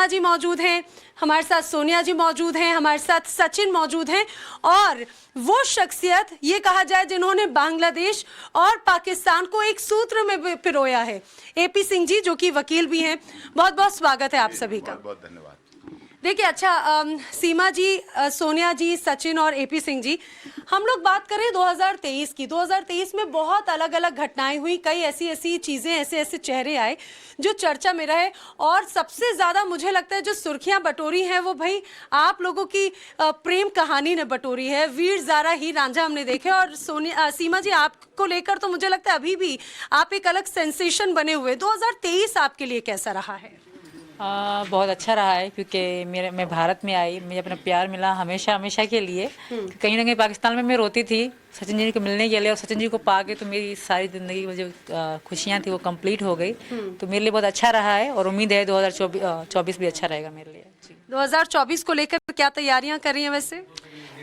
सीमा जी मौजूद हैं, हमारे साथ सोनिया जी मौजूद हैं, हमारे साथ सचिन मौजूद हैं और वो शख्सियत ये कहा जाए जिन्होंने बांग्लादेश और पाकिस्तान को एक सूत्र में पिरोया है, एपी सिंह जी, जो कि वकील भी हैं। बहुत बहुत स्वागत है आप सभी का। बहुत बहुत धन्यवाद। देखिए, अच्छा, सीमा जी, सोनिया जी, सचिन और एपी सिंह जी, हम लोग बात करें 2023 की। 2023 में बहुत अलग अलग घटनाएं हुई, कई ऐसी ऐसी चीज़ें, ऐसे ऐसे चेहरे आए जो चर्चा में रहे और सबसे ज़्यादा मुझे लगता है जो सुर्खियां बटोरी हैं वो भाई आप लोगों की प्रेम कहानी ने बटोरी है। वीर ज़ारा ही रांझा हमने देखे और सीमा जी, आपको लेकर तो मुझे लगता है अभी भी आप एक अलग सेंसेशन बने हुए। 2023 आपके लिए कैसा रहा है? बहुत अच्छा रहा है क्योंकि मैं भारत में आई, मुझे अपना प्यार मिला हमेशा हमेशा के लिए। कहीं ना कहीं पाकिस्तान में मैं रोती थी सचिन जी को मिलने के लिए और सचिन जी को पाके तो मेरी सारी ज़िंदगी में जो खुशियाँ थी वो कंप्लीट हो गई। तो मेरे लिए बहुत अच्छा रहा है और उम्मीद है 2024 भी अच्छा रहेगा मेरे लिए। 2024 को लेकर क्या तैयारियां कर रही हैं वैसे?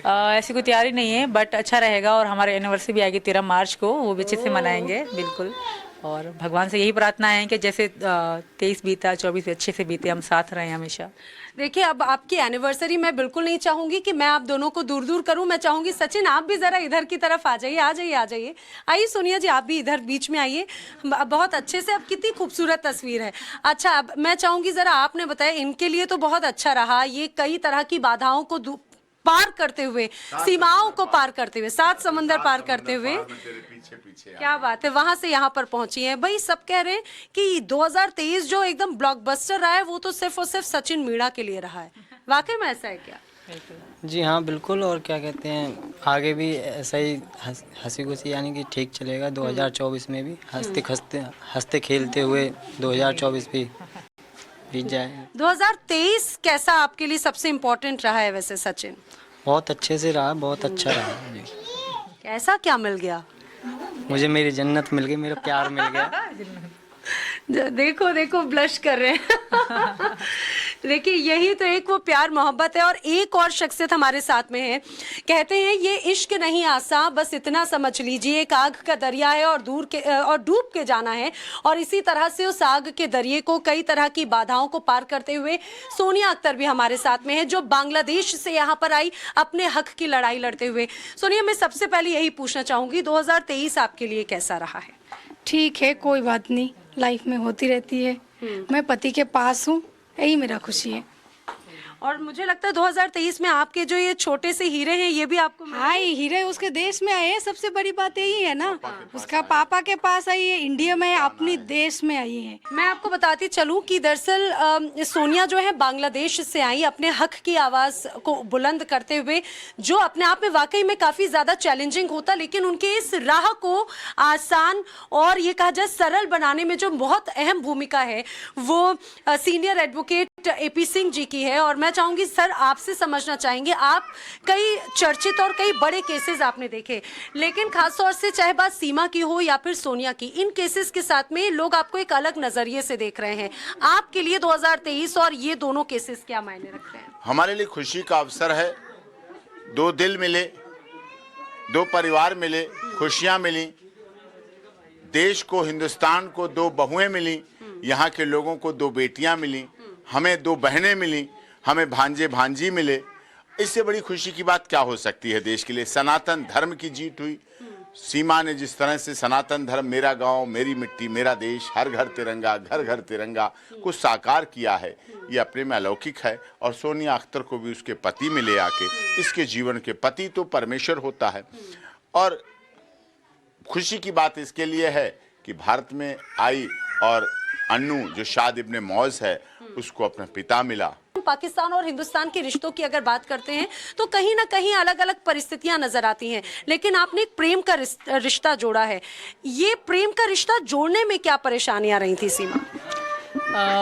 ऐसी कोई तैयारी नहीं है, बट अच्छा रहेगा और हमारे एनिवर्सरी भी आएगी 13 मार्च को, वो भी अच्छे से मनाएंगे बिल्कुल। और भगवान से यही प्रार्थना है कि जैसे 23 बीता 24 भी अच्छे से बीते, हम साथ रहें हमेशा। देखिए, अब आपकी एनिवर्सरी मैं बिल्कुल नहीं चाहूंगी कि मैं आप दोनों को दूर दूर करूं। मैं चाहूंगी सचिन आप भी जरा इधर की तरफ आ जाइए, आ जाइए, आ जाइए। आइए सोनिया जी, आप भी इधर बीच में आइए। बहुत अच्छे से, अब कितनी खूबसूरत तस्वीर है। अच्छा, अब मैं चाहूंगी जरा आपने बताया, इनके लिए तो बहुत अच्छा रहा, ये कई तरह की बाधाओं को पार करते हुए, सीमाओं को पार करते हुए, 7 समंदर पार करते हुए, क्या बात है, वहां से यहाँ पर पहुंची है। भाई सब कह रहे हैं कि 2023 जो एकदम ब्लॉकबस्टर रहा है वो तो सिर्फ और सिर्फ सचिन मीणा के लिए रहा है। वाकई में ऐसा है क्या? जी हाँ, बिल्कुल। और क्या कहते हैं, आगे भी ऐसा ही हंसी खुशी यानी कि ठीक चलेगा। 2024 में भी हंसते खेलते हुए 2024 भी बीत जाए। 2023 कैसा आपके लिए सबसे इम्पोर्टेंट रहा है वैसे सचिन? बहुत अच्छे से रहा, बहुत अच्छा रहा जी। ऐसा क्या मिल गया? मुझे मेरी जन्नत मिल गई, मेरा प्यार मिल गया। देखो देखो, ब्लश कर रहे हैं। देखिए, यही तो एक वो प्यार मोहब्बत है। और एक और शख्सियत हमारे साथ में है, कहते हैं ये इश्क नहीं आसा, बस इतना समझ लीजिए, एक आग का दरिया है और डूब के जाना है। और इसी तरह से उस आग के दरिये को कई तरह की बाधाओं को पार करते हुए सोनिया अख्तर भी हमारे साथ में है, जो बांग्लादेश से यहाँ पर आई अपने हक की लड़ाई लड़ते हुए। सोनिया, मैं सबसे पहले यही पूछना चाहूंगी, 2023 आपके लिए कैसा रहा है? ठीक है, कोई बात नहीं, लाइफ में होती रहती है। मैं पति के पास हूँ, यही मेरा खुशी है। और मुझे लगता है 2023 में आपके जो ये छोटे से हीरे हैं ये भी आपको हाँ, हीरे उसके देश में आए हैं, सबसे बड़ी बात यही है ना। उसका पापा के पास आई है, इंडिया में, अपनी देश में आई है। मैं आपको बताती चलूं कि दरअसल सोनिया जो है बांग्लादेश से आई अपने हक की आवाज़ को बुलंद करते हुए, जो अपने आप में वाकई में काफ़ी ज़्यादा चैलेंजिंग होता, लेकिन उनके इस राह को आसान और ये कहा जाए सरल बनाने में जो बहुत अहम भूमिका है वो senior advocate AP Singh ji की है। और मैं चाहूंगी सर, आपसे समझना चाहेंगे, आप कई चर्चित और कई बड़े केसेस आपने देखे, लेकिन खासतौर से चाहे बात सीमा की हो या फिर सोनिया की, इन केसेस के साथ में लोग आपको एक अलग नजरिए से देख रहे हैं। आपके लिए 2023 और ये दोनों केसेस क्या मायने रखते हैं? हमारे लिए खुशी का अवसर है। 2 दिल मिले, 2 परिवार मिले, खुशियां मिली, देश को, हिंदुस्तान को 2 बहुएं मिली, यहाँ के लोगों को 2 बेटियां मिली, हमें 2 बहनें मिली, हमें भांजे भांजी मिले। इससे बड़ी खुशी की बात क्या हो सकती है देश के लिए? सनातन धर्म की जीत हुई। सीमा ने जिस तरह से सनातन धर्म, मेरा गांव, मेरी मिट्टी, मेरा देश, हर घर तिरंगा, घर घर तिरंगा को साकार किया है, ये अपने में अलौकिक है। और सोनिया अख्तर को भी उसके पति मिले आके, इसके जीवन के पति तो परमेश्वर होता है। और खुशी की बात इसके लिए है कि भारत में आई और अन्नू जो शाद इब्ने मौज है उसको अपना पिता मिला। पाकिस्तान और हिंदुस्तान के रिश्तों की अगर बात करते हैं तो कहीं ना कहीं अलग अलग परिस्थितियां नजर आती हैं, लेकिन आपने एक प्रेम का रिश्ता जोड़ा है। ये प्रेम का रिश्ता जोड़ने में क्या परेशानियां रही थी सीमा?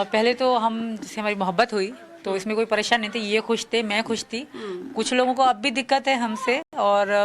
पहले तो हम, जैसे हमारी मोहब्बत हुई तो इसमें कोई परेशानी नहीं थी, ये खुश थे, मैं खुश थी। कुछ लोगों को अब भी दिक्कत है हमसे और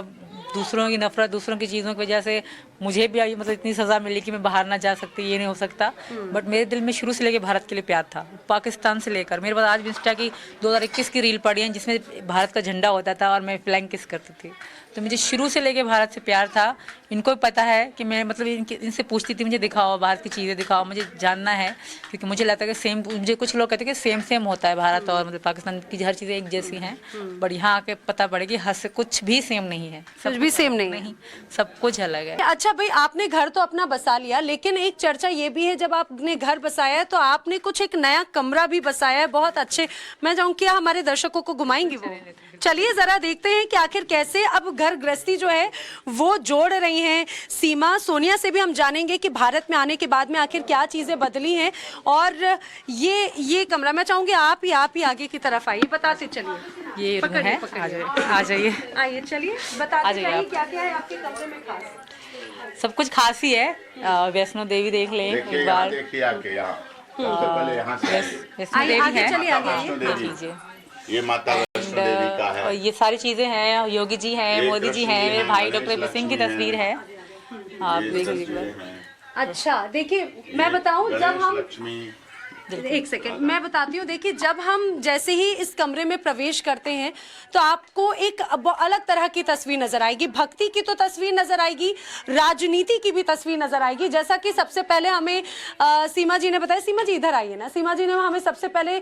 दूसरों की नफरत, दूसरों की चीज़ों की वजह से मुझे भी आई मतलब इतनी सज़ा मिली कि मैं बाहर ना जा सकती, ये नहीं हो सकता। बट मेरे दिल में शुरू से लेके भारत के लिए प्यार था, पाकिस्तान से लेकर। मेरे पास आज भी इंस्टा की 2021 की रील पड़ी है जिसमें भारत का झंडा होता था और मैं फ्लैग किस करती थी। तो मुझे शुरू से लेके भारत से प्यार था। इनको भी पता है कि मैं मतलब इनसे पूछती थी मुझे दिखाओ भारत की चीज़ें दिखाओ, मुझे जानना है, क्योंकि मुझे लगता है कि सेम, मुझे कुछ लोग कहते हैं कि सेम होता है भारत और मतलब पाकिस्तान की हर चीज़ें एक जैसी हैं, बट यहाँ आके पता पड़े कि हद से कुछ भी सेम नहीं है, कुछ भी सेम नहीं, सब कुछ अलग है। अच्छा भाई, आपने घर तो अपना बसा लिया, लेकिन एक चर्चा ये भी है जब आपने घर बसाया है तो आपने कुछ एक नया कमरा भी बसाया है, बहुत अच्छे। मैं चाहूँ क्या हमारे दर्शकों को घुमाएंगी वो? चलिए जरा देखते हैं कि आखिर कैसे अब घर गृहस्थी जो है वो जोड़ रही हैं सीमा। सोनिया से भी हम जानेंगे कि भारत में आने के बाद में आखिर क्या चीजें बदली हैं। और ये कमरा मैं चाहूंगी आप ही आगे की तरफ आइए, बताते चलिए। ये रूम है, आ जाइए, आइए चलिए बताते जाइए जाइए आप। क्या क्या है आपके कमरे में खास। सब कुछ खास ही है। वैष्णो देवी देख लें एक बार, देखिए आके यहाँ सबसे पहले यहाँ से आइए। वैष्णो आइए, देवी आगे है, चलिए, आगे वैष्णो आइए। देवी। लीजिए। ये माता वैष्णो देवी का और है। ये सारी चीजें हैं, योगी जी हैं, ये मोदी जी कृष्ण हैं, जी मेरे हैं, भाई गणेश डॉक्टर सिंह की लक्ष्मी तस्वीर है। आप ये देखिए एक तस्वीरें बार। हैं। अच्छा देखिए, मैं बताऊं जब गणेश हम लक्ष्मी एक सेकेंड मैं बताती हूँ। देखिए जब हम जैसे ही इस कमरे में प्रवेश करते हैं तो आपको एक अलग तरह की तस्वीर नजर आएगी, भक्ति की तो तस्वीर नजर आएगी, राजनीति की भी तस्वीर नजर आएगी। जैसा कि सबसे पहले हमें सीमा जी ने बताया, सीमा जी इधर आइए ना, सीमा जी ने हमें सबसे पहले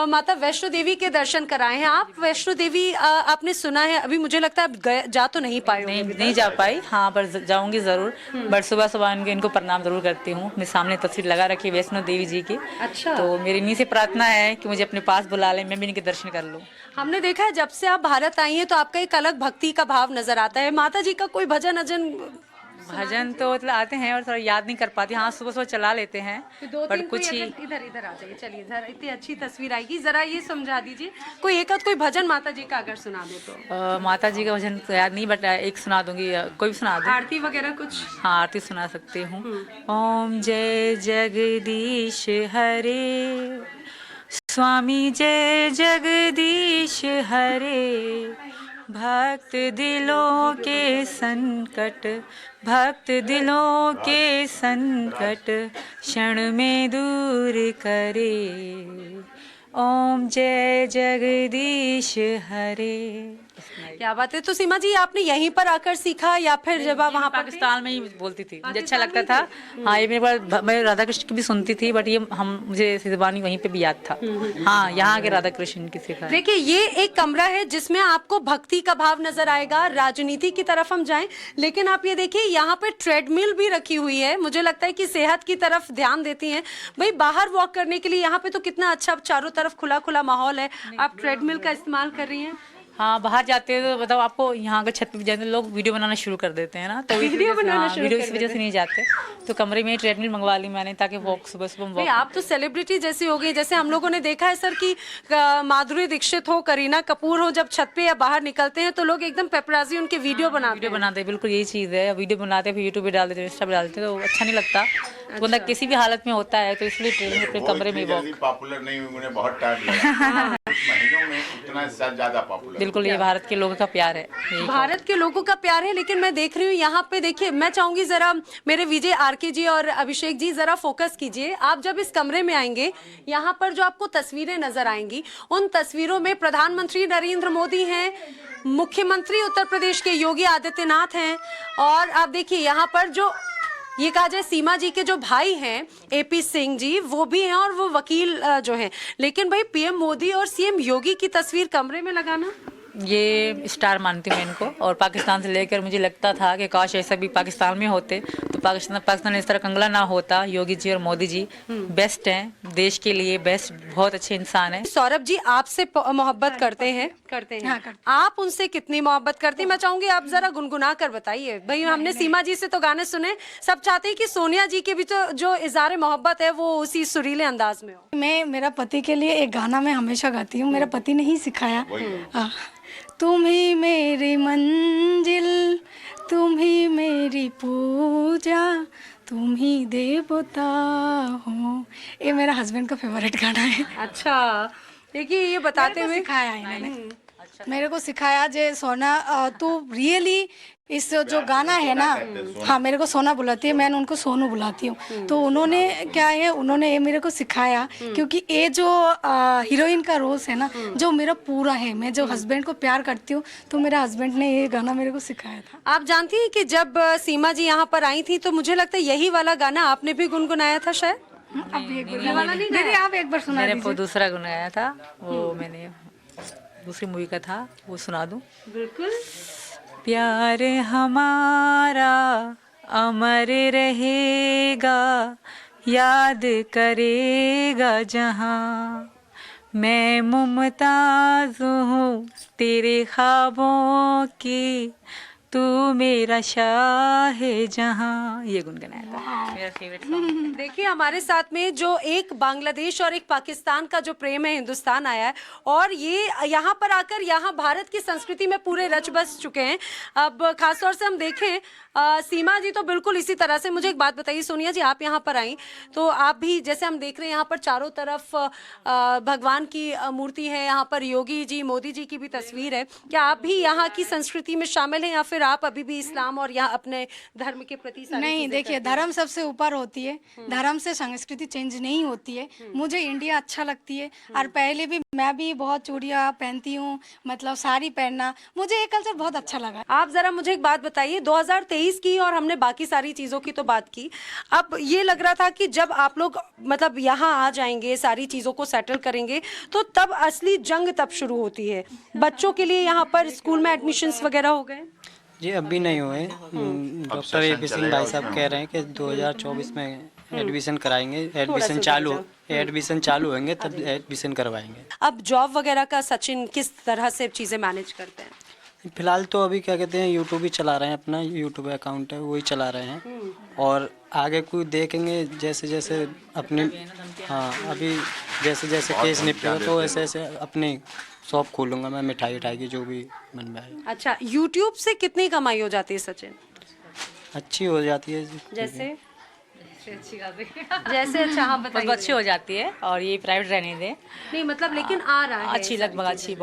माता वैष्णो देवी के दर्शन कराए हैं। आप वैष्णो देवी आपने सुना है, अभी मुझे लगता है आप जा तो नहीं पाए होंगे। नहीं जा पाई, हाँ पर जाऊंगी जरूर। बट सुबह सुबह इनको प्रणाम जरूर करती हूँ। मेरे सामने तस्वीर लगा रखी है वैष्णो देवी जी की। अच्छा, तो मेरी इन्हीं से प्रार्थना है कि मुझे अपने पास बुला लें, मैं भी इनके दर्शन कर लूँ। हमने देखा है जब से आप भारत आई हैं तो आपका एक अलग भक्ति का भाव नजर आता है। माता जी का कोई भजन भजन तो मतलब आते हैं और थोड़ा याद नहीं कर पाती, हाँ सुबह सुबह चला लेते हैं, दो बट तीन कुछ ही। इधर इधर आ जाइए, चलिए जरा इतनी अच्छी तस्वीर आएगी, जरा ये समझा दीजिए कोई एक आध कोई भजन माता जी का अगर सुना दो तो। माता जी का भजन तो याद नहीं, बट एक सुना दूंगी, कोई भी सुना दूँ। आरती वगैरह कुछ? हाँ आरती सुना सकती हूँ। ओम जय जगदीश हरे, स्वामी जय जगदीश हरे, भक्त दिलों के संकट, भक्त दिलों के संकट क्षण में दूर करे। ओम जय जगदीश हरे। क्या बात है। तो सीमा जी आपने यहीं पर आकर सीखा या फिर जब आप वहाँ पर पाकिस्तान में ही बोलती थी, मुझे अच्छा लगता था। हाँ ये मेरे पास, मैं राधा कृष्ण की भी सुनती थी, बट ये मुझे सिजवानी वहीं पे भी याद था। हाँ यहाँ के राधा कृष्ण की सिखा। देखिए ये एक कमरा है जिसमें आपको भक्ति का भाव नजर आएगा, राजनीति की तरफ हम जाएं, लेकिन आप ये देखिए यहाँ पे ट्रेडमिल भी रखी हुई है। मुझे लगता है कि सेहत की तरफ ध्यान देती हैं भाई, बाहर वॉक करने के लिए। यहाँ पे तो कितना अच्छा चारों तरफ खुला खुला माहौल है, आप ट्रेडमिल का इस्तेमाल कर रही हैं। हाँ बाहर जाते हैं तो बताओ आपको, यहाँ के छत पे जाते हैं लोग वीडियो बनाना शुरू कर देते हैं ना, तो वीडियो बनाना शुरू वीडियो कर इस वजह से नहीं जाते। तो कमरे में ट्रेडमिल मंगवा ली मैंने, ताकि वॉक सुबह सुबह भाई आप तो सेलिब्रिटी जैसी हो गई। जैसे हम लोगों ने देखा है सर कि माधुरी दीक्षित हो, करीना कपूर हो, जब छत पे या बाहर निकलते हैं तो लोग एकदम पेपराजी उनके वीडियो बनाते बनाते हैं। बिल्कुल यही चीज़ है, वीडियो बनाते हैं, यूट्यूब पे डाल देते हैं, इंस्टा पे डालते हैं, तो अच्छा नहीं लगता। तो बंदा किसी भी हालत में होता है, तो इसलिए ट्रेडमिल अपने कमरे में वॉक। पॉपुलर नहीं हुई, मुझे बहुत टाइम लगा। महीनों में इतना ज्यादा पॉपुलर। बिल्कुल ये भारत के लोगों का प्यार है, भारत के लोगों का प्यार है। लेकिन मैं देख रही हूँ यहाँ पे, देखिए मैं चाहूंगी जरा मेरे विजय आरके जी और अभिषेक जी जरा फोकस कीजिए। आप जब इस कमरे में आएंगे, यहाँ पर जो आपको तस्वीरें नजर आएंगी, उन तस्वीरों में प्रधानमंत्री नरेंद्र मोदी हैं, मुख्यमंत्री उत्तर प्रदेश के योगी आदित्यनाथ हैं, और आप देखिए यहाँ पर जो ये कहा जाए सीमा जी के जो भाई हैं एपी सिंह जी, वो भी हैं और वो वकील जो हैं। लेकिन भाई पीएम मोदी और सीएम योगी की तस्वीर कमरे में लगाना, ये स्टार मानती हूँ मैं इनको। और पाकिस्तान से लेकर मुझे लगता था कि काश ऐसा भी पाकिस्तान में होते, तो पाकिस्तान इस तरह कंगला ना होता। योगी जी और मोदी जी बेस्ट हैं देश के लिए, बेस्ट, बहुत अच्छे इंसान हैं। सौरभ जी आपसे मोहब्बत करते हैं? हाँ, आप उनसे कितनी मोहब्बत करती हैं? मैं चाहूंगी आप जरा गुनगुना कर बताइए। भाई हमने सीमा जी से तो गाने सुने, सब चाहते हैं कि सोनिया जी के भी तो जो इज़हार मोहब्बत है वो उसी सुरीले अंदाज में हो। मैं मेरा पति के लिए एक गाना मैं हमेशा गाती हूँ, मेरा पति ने ही सिखाया। तुम ही मेरी मंजिल, तुम ही मेरी पूजा, तुम ही देवता हो। ये मेरा हस्बैंड का फेवरेट गाना है। अच्छा देखिए ये बताते हुए सिखाया है इन्होंने। मेरे को सिखाया जे सोना तू रियली इस जो गाना है ना, हाँ मेरे को सोना बुलाती है, मैं उनको सोनू बुलाती हूँ। तो उन्होंने क्या है, उन्होंने ये मेरे को सिखाया, क्योंकि ये जो हीरोइन का रोल है ना, जो मेरा पूरा है, मैं जो हस्बैंड को प्यार करती हूँ, तो मेरा हस्बैंड ने ये गाना मेरे को सिखाया था। आप जानती हैं कि जब सीमा जी यहाँ पर आई थी तो मुझे लगता है यही वाला गाना आपने भी गुनगुनाया था शायद। अब एक बार मेरे आप एक बार सुना मैंने दीजिए। दूसरा गुनगुनाया था, वो मैंने दूसरी मूवी का था, वो सुना दूं। बिल्कुल। प्यार हमारा अमर रहेगा, याद करेगा जहां, मैं मुमताज हूँ तेरे ख्वाबों की, तू मेरा शाह जहां। ये गुनगुनाया था, मेरा फेवरेट सॉन्ग। देखिए हमारे साथ में जो एक बांग्लादेश और एक पाकिस्तान का जो प्रेम है, हिंदुस्तान आया है और ये यहाँ पर आकर यहाँ भारत की संस्कृति में पूरे रच बस चुके हैं। अब खासतौर से हम देखें सीमा जी तो बिल्कुल इसी तरह से। मुझे एक बात बताइए सोनिया जी, आप यहाँ पर आई तो आप भी जैसे हम देख रहे हैं यहाँ पर चारों तरफ भगवान की मूर्ति है, यहाँ पर योगी जी मोदी जी की भी तस्वीर है। क्या आप भी यहाँ की संस्कृति में शामिल हैं या फिर आप अभी भी इस्लाम और यहाँ अपने धर्म के प्रति सारी नहीं, चीजें देखिए करते हैं? धर्म सबसे ऊपर होती है, धर्म से संस्कृति चेंज नहीं होती है। मुझे इंडिया अच्छा लगती है और पहले भी मैं भी बहुत चूड़ियाँ पहनती हूँ, मतलब साड़ी पहनना, मुझे ये कल्चर बहुत अच्छा लगा। आप जरा मुझे एक बात बताइए, 2023 की और हमने बाकी सारी चीजों की तो बात की, अब ये लग रहा था कि जब आप लोग मतलब यहाँ आ जाएंगे, सारी चीजों को सेटल करेंगे, तो तब असली जंग तब शुरू होती है। बच्चों के लिए यहाँ पर स्कूल में एडमिशन्स वगैरह हो गए? जी अभी नहीं हुए। Doctor AP. सिंह भाई साहब कह रहे हैं कि 2024 में एडमिशन कराएंगे, एडमिशन चालू होंगे तब एडमिशन करवाएंगे। अब जॉब वगैरह का सचिन किस तरह से चीजें मैनेज करते हैं? फिलहाल तो अभी क्या कहते हैं यूट्यूब ही चला रहे हैं, अपना यूट्यूब अकाउंट है वही चला रहे हैं और आगे कोई देखेंगे जैसे जैसे अपनी, हाँ अभी जैसे जैसे केस निपटेगा तो ऐसे ऐसे अपनी शॉप खोलूँगा मैं, मिठाई उठाई की जो भी मन में आए। अच्छा, यूट्यूब से कितनी कमाई हो जाती है सचिन? अच्छी हो जाती है। जैसे अच्छी खासी जैसे अच्छा हाँ बहुत बताइए। अच्छी हो जाती है और ये प्राइवेट रहने दें। नहीं मतलब लेकिन आ रहा है अच्छी लगभग अच्छी,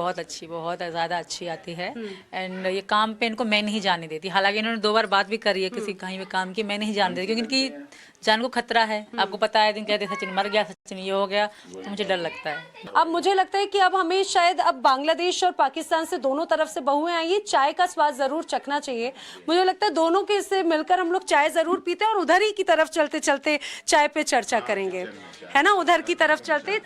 बहुत ज़्यादा अच्छी आती है। एंड ये काम पे इनको मैं नहीं जाने देती, हालांकि इन्होंने 2 बार बात भी करी है किसी कहीं पे काम की, मैं नहीं जाने देती क्योंकि इनकी जान को खतरा है। आपको पता है दिन कहते सचिन मर गया, सचिन ये हो गया, तो मुझे डर लगता है। अब मुझे लगता है कि अब हमें शायद अब बांग्लादेश और पाकिस्तान से दोनों तरफ से बहुएं आई हैं, चाय का स्वाद जरूर चखना चाहिए। मुझे लगता है दोनों के से मिलकर हम लोग चाय जरूर पीते हैं और उधर ही की तरफ चलते चलते चाय पे चर्चा करेंगे, है ना, उधर की तरफ चलते।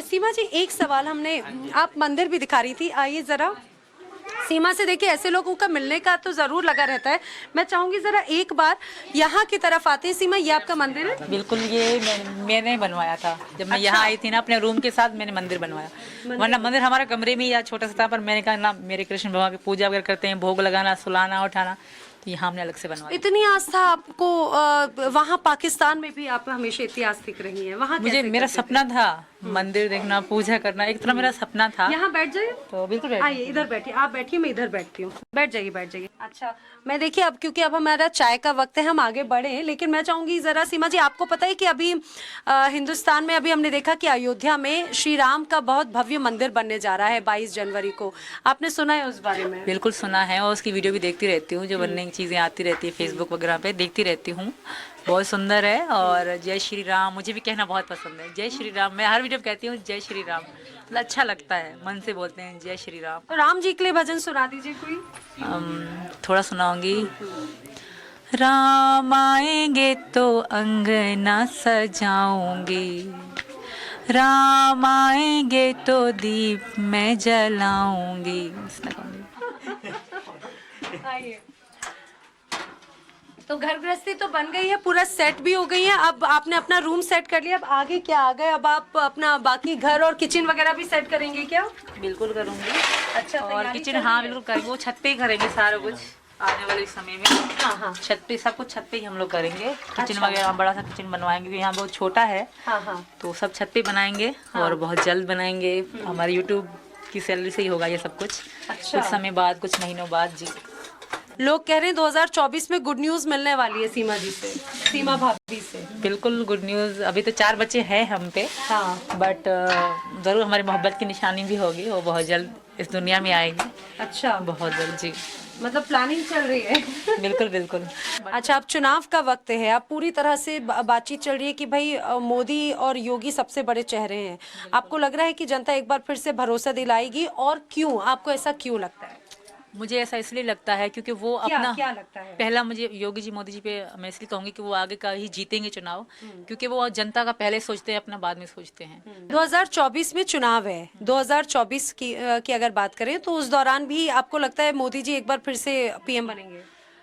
सीमा जी एक सवाल हमने, आप मंदिर भी दिखा रही थी, आइए जरा सीमा से। देखिए ऐसे लोगों का मिलने का तो जरूर लगा रहता है। मैं चाहूंगी जरा एक बार यहाँ की तरफ आते हैं। सीमा ये आपका मंदिर है? बिल्कुल, ये मैंने बनवाया था जब मैं यहाँ आई थी ना, अपने रूम के साथ मैंने मंदिर बनवाया। वरना मंदिर हमारे कमरे में या छोटा सा था, पर मैंने कहा ना मेरे कृष्ण भगवान की पूजा वगैरह करते हैं, भोग लगाना, सुलाना उठाना, तो यहाँ हमने अलग से बनवाया। इतनी आस्था आपको वहाँ पाकिस्तान में भी आप हमेशा इतनी आस्तिक रही हैं, वहाँ मुझे कैसे मेरा करते थे? सपना था मंदिर देखना, पूजा करना, एक तरह मेरा सपना था। यहाँ बैठ जाइए, तो बिल्कुल आइए इधर बैठिए, आप बैठिए मैं इधर बैठती हूँ, बैठ जाइए बैठ जाइए। अच्छा मैं देखिए अब क्योंकि अब हमारा चाय का वक्त है, हम आगे बढ़े, लेकिन मैं चाहूंगी जरा सीमा जी, आपको पता है कि अभी हिंदुस्तान में अभी हमने देखा कि अयोध्या में श्री राम का बहुत भव्य मंदिर बनने जा रहा है 22 जनवरी को, आपने सुना है उस बारे में? बिल्कुल सुना है और उसकी वीडियो भी देखती रहती हूँ, जो बनने की चीज़ें आती रहती है फेसबुक वगैरह पे देखती रहती हूँ। बहुत सुंदर है और जय श्री राम मुझे भी कहना बहुत पसंद है। जय श्री राम मैं हर वीडियो में कहती हूँ, जय श्री राम, मतलब अच्छा लगता है, मन से बोलते हैं जय श्री राम। तो राम जी के लिए भजन सुना दीजिए कोई। थोड़ा सुनाऊंगी। राम आएंगे तो अंगना सजाऊंगी, राम आएंगे तो दीप मैं जलाऊंगी। आइए, तो घर गृहस्थी तो बन गई है, पूरा सेट भी हो गई है, अब आपने अपना रूम सेट कर लिया, अब आगे क्या आ गए, अब आप अपना बाकी घर और किचन वगैरह भी सेट करेंगे क्या? बिल्कुल करूंगी। अच्छा और किचन हाँ बिल्कुल करेंगे, वो छत पे ही करेंगे सारा कुछ आने वाले समय में। हाँ हाँ छत पे सब कुछ छत पे ही हम लोग करेंगे। किचन वगैरह बड़ा सा किचन बनवाएंगे क्योंकि यहाँ बहुत छोटा है, हाँ हाँ तो सब छत पे बनाएंगे और बहुत जल्द बनाएंगे। हमारे यूट्यूब की सैलरी से ही होगा ये सब कुछ, अच्छा। कुछ समय बाद, कुछ महीनों बाद जी। लोग कह रहे हैं 2024 में गुड न्यूज मिलने वाली है सीमा जी से, सीमा भाभी से। बिल्कुल गुड न्यूज़। अभी तो 4 बच्चे हैं हम पे, हाँ। बट ज़रूर हमारी मोहब्बत की निशानी भी होगी, वो बहुत जल्द इस दुनिया में आएगी, अच्छा, बहुत जल्द जी। मतलब प्लानिंग चल रही है। बिल्कुल बिल्कुल। अच्छा, अब चुनाव का वक्त है, अब पूरी तरह से बातचीत चल रही है कि भाई मोदी और योगी सबसे बड़े चेहरे हैं। आपको लग रहा है कि जनता एक बार फिर से भरोसा दिलाएगी, और क्यों, आपको ऐसा क्यों लगता है? मुझे ऐसा इसलिए लगता है क्योंकि वो क्या अपना क्या लगता है? पहला, मुझे योगी जी मोदी जी पे मैं इसलिए कहूँगी कि वो आगे का ही जीतेंगे चुनाव, क्योंकि वो जनता का पहले सोचते हैं, अपना बाद में सोचते हैं। 2024 में चुनाव है, 2024 की अगर बात करें तो उस दौरान भी आपको लगता है मोदी जी एक बार फिर से पीएम बनेंगे?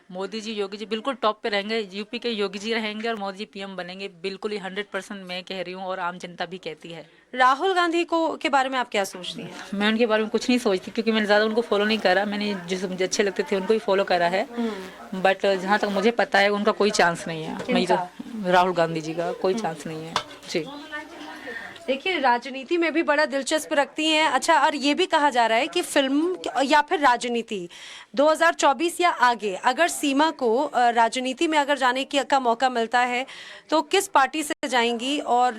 मोदी जी योगी जी बिल्कुल टॉप पे रहेंगे, यूपी के योगी जी रहेंगे और मोदी जी पीएम बनेंगे, बिल्कुल ही 100% मैं कह रही हूँ और आम जनता भी कहती है। राहुल गांधी को के बारे में आप क्या सोचती हैं? मैं उनके बारे में कुछ नहीं सोचती, क्योंकि मैंने ज़्यादा उनको फॉलो नहीं करा, मैंने जो मुझे अच्छे लगते थे उनको ही फॉलो करा है, बट जहाँ तक मुझे पता है उनका कोई चांस नहीं है। मैं तो राहुल गांधी जी का कोई चांस नहीं है जी। देखिए, राजनीति में भी बड़ा दिलचस्प रखती हैं। अच्छा, और ये भी कहा जा रहा है कि फिल्म या फिर राजनीति 2024 या आगे अगर सीमा को राजनीति में अगर जाने का मौका मिलता है तो किस पार्टी से जाएंगी, और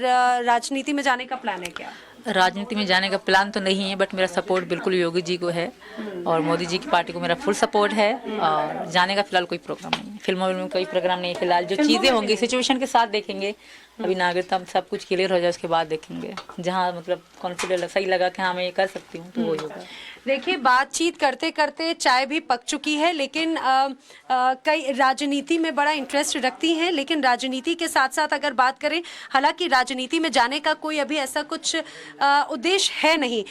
राजनीति में जाने का प्लान है क्या? राजनीति में जाने का प्लान तो नहीं है, बट मेरा सपोर्ट बिल्कुल योगी जी को है और मोदी जी की पार्टी को मेरा फुल सपोर्ट है। और जाने का फिलहाल कोई प्रोग्राम नहीं है, फिल्मों में कोई प्रोग्राम नहीं है फिलहाल। जो चीज़ें होंगी सिचुएशन के साथ देखेंगे, अभी नागरिकता सब कुछ क्लियर हो जाए उसके बाद देखेंगे, जहाँ मतलब कॉन्फिडेंट सही लगा कि हाँ मैं ये कर सकती हूँ तो वो होगा। देखिए, बातचीत करते करते चाय भी पक चुकी है, लेकिन कई राजनीति में बड़ा इंटरेस्ट रखती हैं, लेकिन राजनीति के साथ साथ अगर बात करें, हालांकि राजनीति में जाने का कोई अभी ऐसा कुछ उद्देश्य है नहीं।